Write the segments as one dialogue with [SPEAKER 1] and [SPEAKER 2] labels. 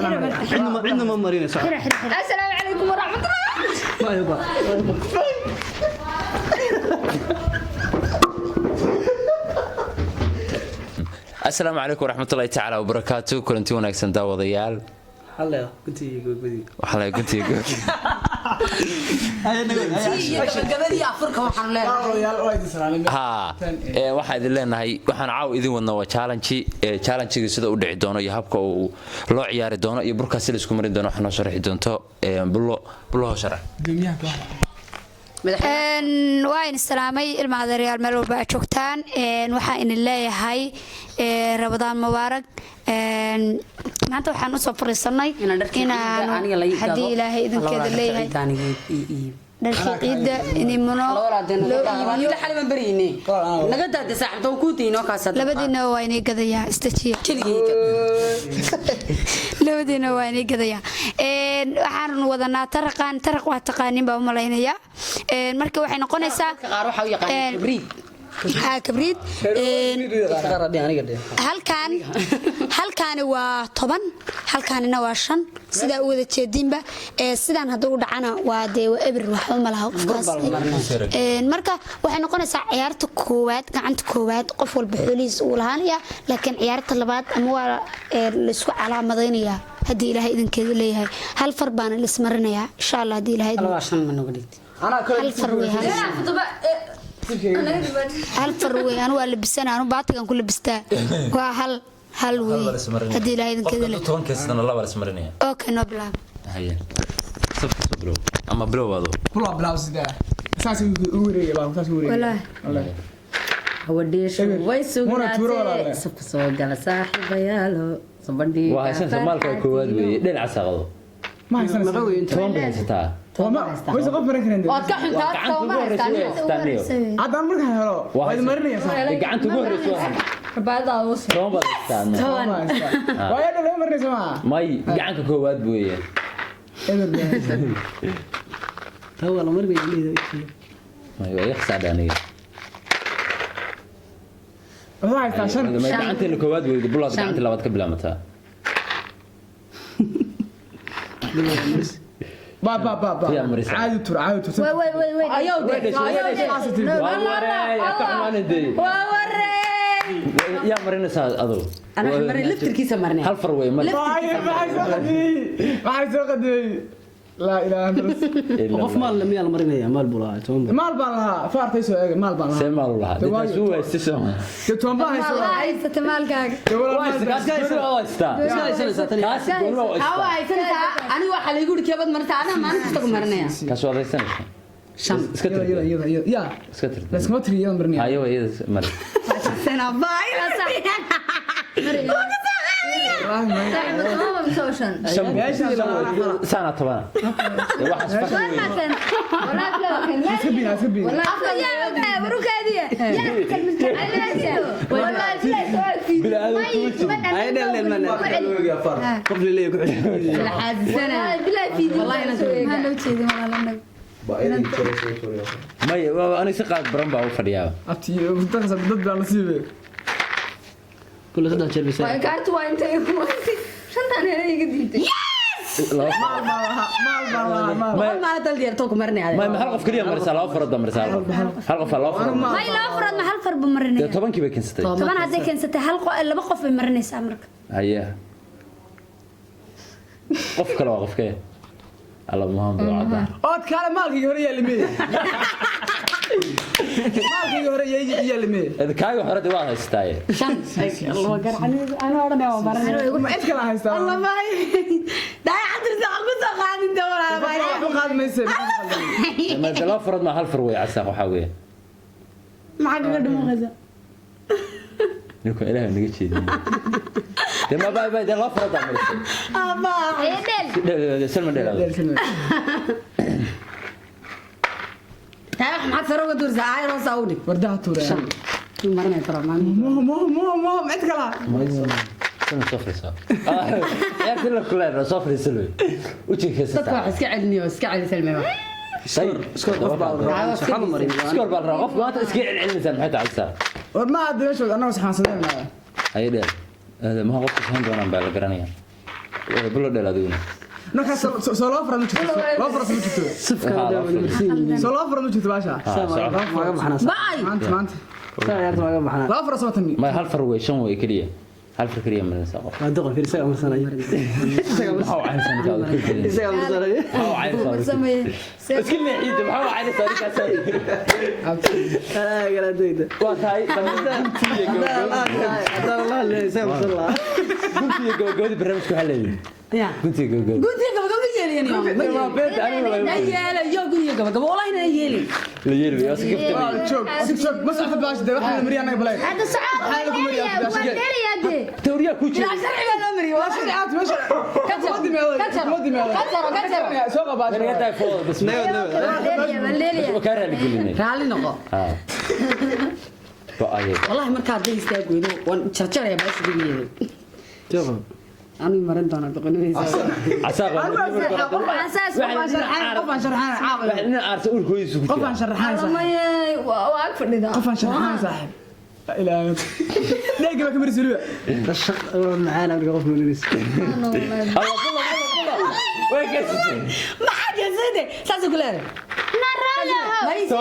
[SPEAKER 1] عندنا ممرين صح.
[SPEAKER 2] السلام عليكم ورحمة الله.
[SPEAKER 1] ما يبغى.
[SPEAKER 3] السلام عليكم ورحمة الله تعالى وبركاته. كلنتي وناكسن داوديال.
[SPEAKER 1] هلا كنت يقول
[SPEAKER 3] وحلا كنت يقول.
[SPEAKER 2] gabadhii afurka waxaan leeyahay
[SPEAKER 3] ها waxaan idin leenahay waxaan caaw idin wadnaa waa challenge sida u dhici doono iyo habka uu loo ciyaari doono iyo burkaas la isku marin doono waxaan soo sharaxi doonto bulo sharax
[SPEAKER 4] waan islaamay ilmaha reer meel walba joogtaan waxaan in leeyahay Ramadaan Mubaarak maanta waxaan u soo fariisanay inaan hadii Ilaahay idinkeeda leeyahay dalxiida inimno
[SPEAKER 2] la xalban bariine naga daad saaxibta ku tiino kaasad
[SPEAKER 4] labadina waa inay gadaya istajiya labadina waa inay gadaya waxaan wadanaa taraq waa taqaanin baa umaleynaya marka waxay noqonaysaa
[SPEAKER 2] qaar waxa u yaqaan kibriid
[SPEAKER 4] كبريت halkaan waa 10 halkaanina waa 5 sida u wada jeedinba sidaan haduu dhacana waa de eber wax ma laha qofkaas marka waxay noqonaysaa ciyaarta koowaad gacanta koowaad qof walba xoolihiis uu lahaanaya laakiin ciyaarta labaad ama waa la isku calaamadeynaya hadii Ilaahay idinkeeda leeyahay hal far baan la ismarinaya insha Allah hadii Ilaahay
[SPEAKER 2] waa 5 ma noqon dhigtay
[SPEAKER 4] hal far way hal farway أنا ولا بسنة أنا بعطيك كل بستا وهل وي هدي لا إذا كذا
[SPEAKER 3] لا تون كيس أنا لا ولا سمرني
[SPEAKER 4] أوكي نبلا
[SPEAKER 3] هيا صفر برو أما برو هذا
[SPEAKER 5] بلاوز ده أساسي وري لا أساسي وري
[SPEAKER 4] ولا
[SPEAKER 2] هو ديش ويسوق صفر صوت على صاحب يالو صبندي
[SPEAKER 3] وهاي سنة مالك كواد وي لين عساقه
[SPEAKER 5] ما يصير
[SPEAKER 3] توم بيستا
[SPEAKER 5] توما ويس قف مركن عندي
[SPEAKER 2] وكحن توما
[SPEAKER 3] استنيو
[SPEAKER 5] عاد مركن هلو وايد مرني يا صاحبي
[SPEAKER 3] قعنت غوري سوها
[SPEAKER 2] بعد اوس
[SPEAKER 3] توم بيستا
[SPEAKER 5] وايد لو مرني سما
[SPEAKER 3] ماي قعنت كواد بويه
[SPEAKER 1] تو والله مربي لي
[SPEAKER 3] ايوه يخسر داني
[SPEAKER 5] والله عشان
[SPEAKER 3] ما قعنت الكواد وي بلاص قعنت لبد كبلامتها
[SPEAKER 5] با عادي تور
[SPEAKER 2] وي ايو
[SPEAKER 3] يا مرينا ساد ادو
[SPEAKER 2] انا مرينا لفتركيسه مرني
[SPEAKER 3] هل فروي ما
[SPEAKER 5] لا اله الا الله
[SPEAKER 1] وقف مال لم يلا مرينا مال بولا توم
[SPEAKER 5] مال بالها فارتي سو مال بالها
[SPEAKER 3] سي مال لها سو استسم
[SPEAKER 5] توم باي سو
[SPEAKER 4] هاي ستمالكاga
[SPEAKER 2] أنا واحد يقول كيف بدي مرت أنا ما نستقبل مرنيا
[SPEAKER 3] كاسو هذا
[SPEAKER 2] شم
[SPEAKER 5] يا
[SPEAKER 3] سكتر
[SPEAKER 5] بس ما تري يوم مرنيا
[SPEAKER 3] ايوه هي مر
[SPEAKER 2] سنة باي
[SPEAKER 3] سنة طبعا واحد
[SPEAKER 1] قبل لي
[SPEAKER 3] ما انا سقط برمبا وفريا
[SPEAKER 5] ابتي بتخسر ضد على نصيبك
[SPEAKER 1] كل خدها تشربي
[SPEAKER 2] كارت وين تيجي شنطة أنا يقديتي ما تلدي أرتوك مرني عليه
[SPEAKER 3] ما حلقة فكرية مرسالة أفرد مرسالة حلقة فلا أفرد
[SPEAKER 4] ما يلا أفرد ما حلقة بمرني
[SPEAKER 3] طبعا كيف كنستي
[SPEAKER 4] طبعا هذا كنستي حلقة اللي بقف بمرني سامرك
[SPEAKER 3] هيا قف كلا وقف كيه الله مهم بالعادة
[SPEAKER 5] أوت كلام مالك يهري اللي مين مالك يهري يجي اللي مين
[SPEAKER 3] إذا كايو حرد واحد استاي
[SPEAKER 2] شمس الله وقر أنا أنا
[SPEAKER 5] ما أنت كلا هاي استاي
[SPEAKER 2] الله باي ده عدرس أقول سقاد أنت ولا باي
[SPEAKER 5] قاد ما يصير
[SPEAKER 3] ما تلا فرد ما هالفروي عساق وحاوية
[SPEAKER 2] ما حد قد ما غزا
[SPEAKER 3] نكون إله نجيب شيء ده ما باي ده لا فرد عمل
[SPEAKER 2] أبا
[SPEAKER 3] سلم ده
[SPEAKER 2] تعرف ما حد سرقة دور زعير وسعودي
[SPEAKER 5] وردها تورا
[SPEAKER 2] مرنا ترى ما
[SPEAKER 5] ما أنت كلا
[SPEAKER 3] سلم صفر صار يا كل كلنا صفر سلم وش كيس
[SPEAKER 2] تطلع اسكعلني واسكعلي سلمي
[SPEAKER 1] سكور قف بعض سبحان مريم
[SPEAKER 3] سكور بالرا قف ما تسكيع العلم سلم حتى عسى
[SPEAKER 5] ما أدري شو أنا وسحان صدقنا
[SPEAKER 3] هيدا هذا ما هو قف هندونا بالقرنية bulo dhal adiguna
[SPEAKER 5] marka soo loo faran jirto loo faran jirto
[SPEAKER 1] safka hada marsiin
[SPEAKER 5] soo loo faran jirto baasha
[SPEAKER 1] maaga baxnaa
[SPEAKER 2] باي
[SPEAKER 5] maanta
[SPEAKER 1] saayarta maaga baxnaa
[SPEAKER 5] loo faran sabatan
[SPEAKER 3] ma hal far way shan way kaliya hal far kaliya ma saqo
[SPEAKER 1] doqon fiirsa ama sanayo
[SPEAKER 3] maxaa caysan ka wada kaliya
[SPEAKER 1] isaga ama sanayo
[SPEAKER 2] سمي
[SPEAKER 3] iska leexid maxaa caysan ka saari
[SPEAKER 1] kala deeyda
[SPEAKER 3] waa tahay
[SPEAKER 1] hadaan la hadlay isaga ama sanayo
[SPEAKER 3] guntiga gabagabada barnaamijku waxa leeyahay
[SPEAKER 2] يا
[SPEAKER 3] guntiga gabagabada
[SPEAKER 2] قلت لك قبل يلي اليوم
[SPEAKER 3] waa beed aniga
[SPEAKER 2] لا يلا يا قولي قبل والله انا يلي
[SPEAKER 3] la yeelay waa sikafta
[SPEAKER 5] joog ma saxad baasha de waxa la mariyaa anaga balay
[SPEAKER 4] هذا صعب وداري هذه
[SPEAKER 3] teoriya ku jira
[SPEAKER 2] لا شرعي ولا امري ولا شرعي
[SPEAKER 5] aad meesha modi meeday modi meeday
[SPEAKER 2] كتر
[SPEAKER 5] soo qabaasha
[SPEAKER 3] aniga taa foo bas ma
[SPEAKER 4] وليلي
[SPEAKER 3] ka raali gelinay
[SPEAKER 2] رالي نقو
[SPEAKER 3] baaye
[SPEAKER 2] والله marka hadii istaagoydo waan jarjaraya baashi digeeyay
[SPEAKER 1] joog
[SPEAKER 2] أنا مرنت أنا بقولي
[SPEAKER 3] asaqa
[SPEAKER 4] اساس
[SPEAKER 5] qofan sharxaan caaqil
[SPEAKER 3] waxna aarta urkooyis ku
[SPEAKER 5] qofan sharxaan
[SPEAKER 2] ما واقف لي
[SPEAKER 5] qofan sharxaan saaxib ilaa leega ma kamir suluwa
[SPEAKER 1] معانا ابغى اقف من الريس
[SPEAKER 3] way gasatay
[SPEAKER 2] ما حد يزيد ساسو كلاه ما يصير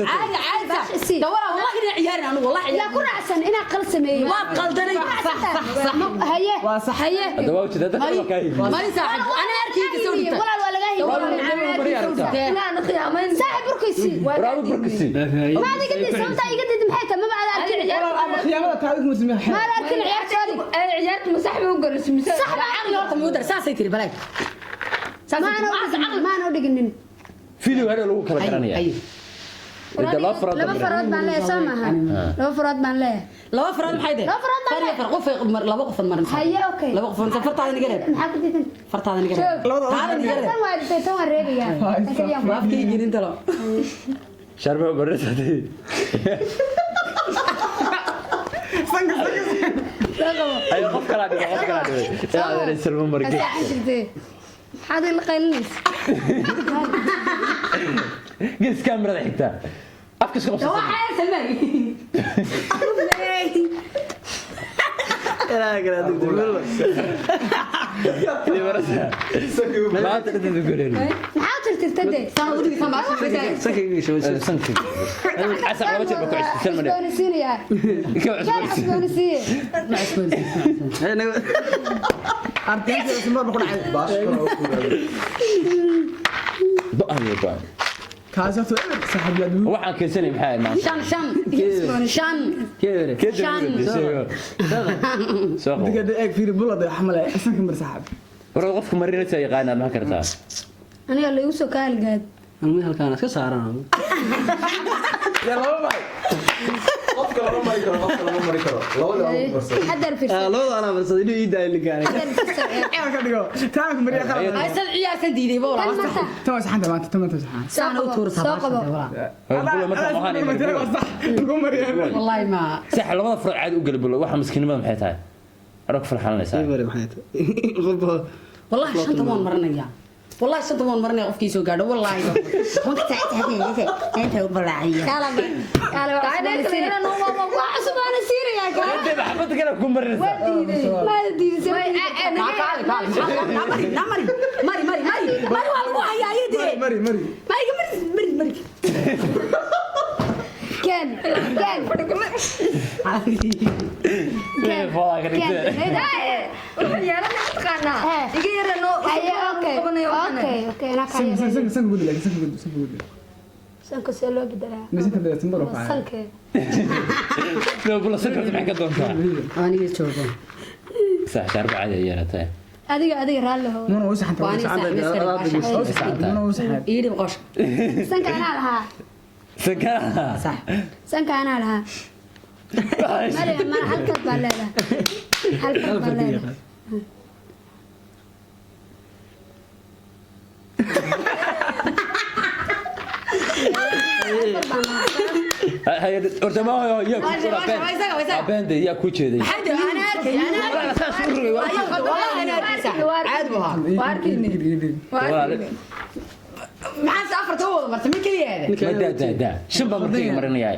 [SPEAKER 2] عادي عادي دورة والله إني عياري أنا والله
[SPEAKER 4] لا كنا عسن انا قل سميه
[SPEAKER 2] ما قلدني صح صح
[SPEAKER 4] هيا
[SPEAKER 5] وصح
[SPEAKER 4] هيا
[SPEAKER 3] hada waa jidada
[SPEAKER 2] ما يساعد أنا أركي كسوري
[SPEAKER 4] ولا لا نخيا صاحب بركسي
[SPEAKER 3] bravo بركسي
[SPEAKER 4] ما هذه قد سويت قد محيته ما بعد اركن
[SPEAKER 5] ama khiyaamada taariikh muslim
[SPEAKER 4] ما اركن عيار سوري
[SPEAKER 6] عيارك مصاحبي وقرص
[SPEAKER 2] صح عقلي وقت مودر ساسي تري بلاك
[SPEAKER 4] ما انا ودقنن
[SPEAKER 3] video hada lagu kala garanaya inta la farad
[SPEAKER 4] لما فراد بان له سامها لما فراد بان له
[SPEAKER 2] لو فرد محيده
[SPEAKER 4] لو فرد بان له
[SPEAKER 2] فرق قف لو قف مرن
[SPEAKER 4] هيا اوكي
[SPEAKER 2] لو قف انت فرت هذا نقرب
[SPEAKER 4] maxaa ku diidan
[SPEAKER 2] فرت هذا نقرب هذا نقرب
[SPEAKER 4] tan waa reebaya
[SPEAKER 2] ما في يجي انت لو
[SPEAKER 3] sharba barisatay ayo qof kala dhigay ila salmo markii
[SPEAKER 4] هذا اللي قايلنيس
[SPEAKER 3] gees kamerada xigta afka soo
[SPEAKER 2] هو حي سلمي
[SPEAKER 1] لا كلا دكتور
[SPEAKER 3] اللي ورثها ما تقدر تقولين
[SPEAKER 4] maxaa tirtirtade
[SPEAKER 2] سنه ودي سما
[SPEAKER 1] سكي شو
[SPEAKER 3] سنك عسى لما تبقى كويس تسلم
[SPEAKER 4] dooni siinaya
[SPEAKER 3] كويس
[SPEAKER 4] dooni siiye
[SPEAKER 1] انا
[SPEAKER 5] artayda ismar ku dhacay
[SPEAKER 3] بقى يبقى
[SPEAKER 5] kaasato saxib la duu
[SPEAKER 3] waxaan keensanay maxay ma
[SPEAKER 2] شان شان شان
[SPEAKER 1] كيف
[SPEAKER 3] soo
[SPEAKER 5] diga eeg fiir bulada xamale isan kamir saxib
[SPEAKER 3] war qofka marinaysa yaqaan ma kartaa
[SPEAKER 4] aniga la igu soo kaalgaad
[SPEAKER 1] انا halkaan iska saarana
[SPEAKER 5] ya laba bay qofka laba mari karo labada
[SPEAKER 4] hadar firsa
[SPEAKER 1] labada ana barsaday inuu ii daayo ligaanay
[SPEAKER 4] hadar firsa
[SPEAKER 5] ee ka dhigo taanka mariya khalad
[SPEAKER 2] هاي سد عيار سديدي بولا
[SPEAKER 5] tawa saxanta maanta tawa saxan
[SPEAKER 2] سنه وتور
[SPEAKER 4] soo qabo
[SPEAKER 3] bulo ma tahay
[SPEAKER 5] ku mariya
[SPEAKER 2] والله ما
[SPEAKER 3] sax labada far caad u gal bulo waxa miskiinimada maxay tahay arag farxanaysa
[SPEAKER 1] bari maxay tahay
[SPEAKER 2] والله شنطه وان مرنيا والله شنطه وان مرنيا قفكي سو غادو والله وقت انت وبلاعيه
[SPEAKER 4] kala kala waa cusub ana siiraya ka
[SPEAKER 3] inta maxbad kale ku marinaysa
[SPEAKER 4] ma diidisay
[SPEAKER 2] ماري والله هيا يدي
[SPEAKER 5] mari
[SPEAKER 2] ماري
[SPEAKER 4] كان
[SPEAKER 3] والله كده
[SPEAKER 6] وحيانا تقانا يجي يرنو
[SPEAKER 4] هيا اوكي انا
[SPEAKER 5] san
[SPEAKER 4] كان
[SPEAKER 5] san gudla san gudla
[SPEAKER 4] sanka soo loo bedelaa
[SPEAKER 5] mesita bada timbaro ka
[SPEAKER 4] sanka
[SPEAKER 3] لو bulo sakar maxay ka doontaa
[SPEAKER 2] انا جوجو
[SPEAKER 3] sax sharba caadi yeelatay
[SPEAKER 4] adiga raali ho
[SPEAKER 5] mana u saxanta
[SPEAKER 2] وانا
[SPEAKER 5] mana u saxay
[SPEAKER 2] يدي بقش
[SPEAKER 4] sanka ana lahaa
[SPEAKER 3] sakara
[SPEAKER 2] صح
[SPEAKER 4] sanka ana lahaa mara halkaad baa leedahay
[SPEAKER 3] هي ortama ya ku jira band ya ku jeeday
[SPEAKER 2] حد انا اركي انا
[SPEAKER 3] saas u rugay
[SPEAKER 2] والله انا اركي عاد بها
[SPEAKER 6] واركيني
[SPEAKER 2] ما سافرت هو مرت من كليه
[SPEAKER 3] da shan ba markii marinayay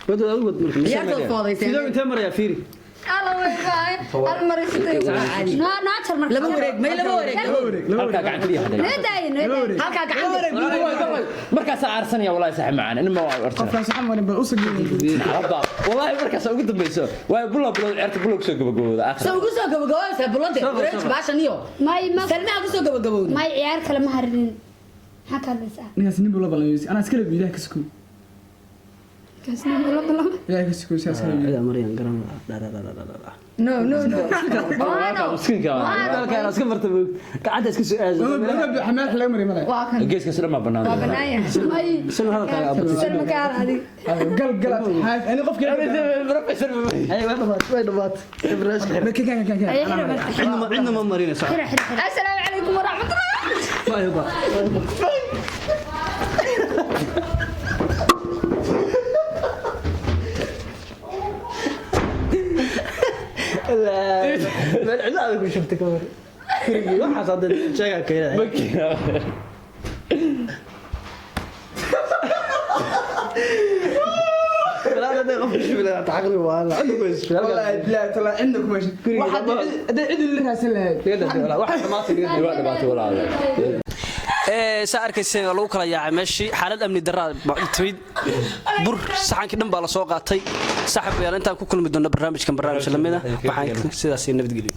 [SPEAKER 1] wada aad wad markii
[SPEAKER 2] عيارته فاضي
[SPEAKER 1] sidoo inta maraya fiiri
[SPEAKER 6] الله hal mar istay
[SPEAKER 4] naajar marka
[SPEAKER 2] laba wareeg may laba wareeg
[SPEAKER 3] halka gacan kaliya haday
[SPEAKER 2] halka gacan
[SPEAKER 3] markaas aarsanaya wallahi sax macaan inma waa arta
[SPEAKER 5] qofkaas waxaan marin bal u sageeyay
[SPEAKER 3] haba wallahi markaas ugu dambayso way bulo cirta bulo soo gabagabooda akhir
[SPEAKER 2] soo ugu soo gabagabooda bulada wareeg baashan iyo
[SPEAKER 4] may
[SPEAKER 2] salma ugu soo gabagabooda
[SPEAKER 4] may ciyaar kale ma harinin maxaa ka dhisa
[SPEAKER 5] ninkaas nin buu la ballamay ana iskala biilaha kasku
[SPEAKER 4] kasna la ballamay
[SPEAKER 5] ilaahay kasku saas kala
[SPEAKER 1] Ada Marian garan
[SPEAKER 6] no
[SPEAKER 3] مسكينka
[SPEAKER 1] halkaan iska marta gacanta iska soo aado
[SPEAKER 5] waa xamaal xilay maray malay
[SPEAKER 6] waa kan
[SPEAKER 3] geeska sida ma banaan
[SPEAKER 6] waa banaaya
[SPEAKER 4] may
[SPEAKER 1] sano halkaan abto
[SPEAKER 6] salma ka aadi
[SPEAKER 5] gal haaf ani qofkii
[SPEAKER 3] professor
[SPEAKER 1] ay way dhabaat ibraas cidna ma marinayso
[SPEAKER 6] assalaamu calaykum waraxmatullaah
[SPEAKER 1] ma yaba لا لا هذا كل شفت كمان كريم واحد صدق شيء كذا لا لا غفل شوف لا تعقلي والله عندك كويس
[SPEAKER 5] والله لا طلع عندك ماشي واحد عيد اللي راسل
[SPEAKER 1] لا واحد ما تقدر
[SPEAKER 3] waa dhibaato walaalo
[SPEAKER 7] saa arkayseen lagu kala yaacay meeshii xaalad amni darra timid bur saxankii dhan baa la soo qaatay saaxiib intaan ku kulmi doona barnaamijkan barnaamij lamida waxaan sidaas nabadgelyo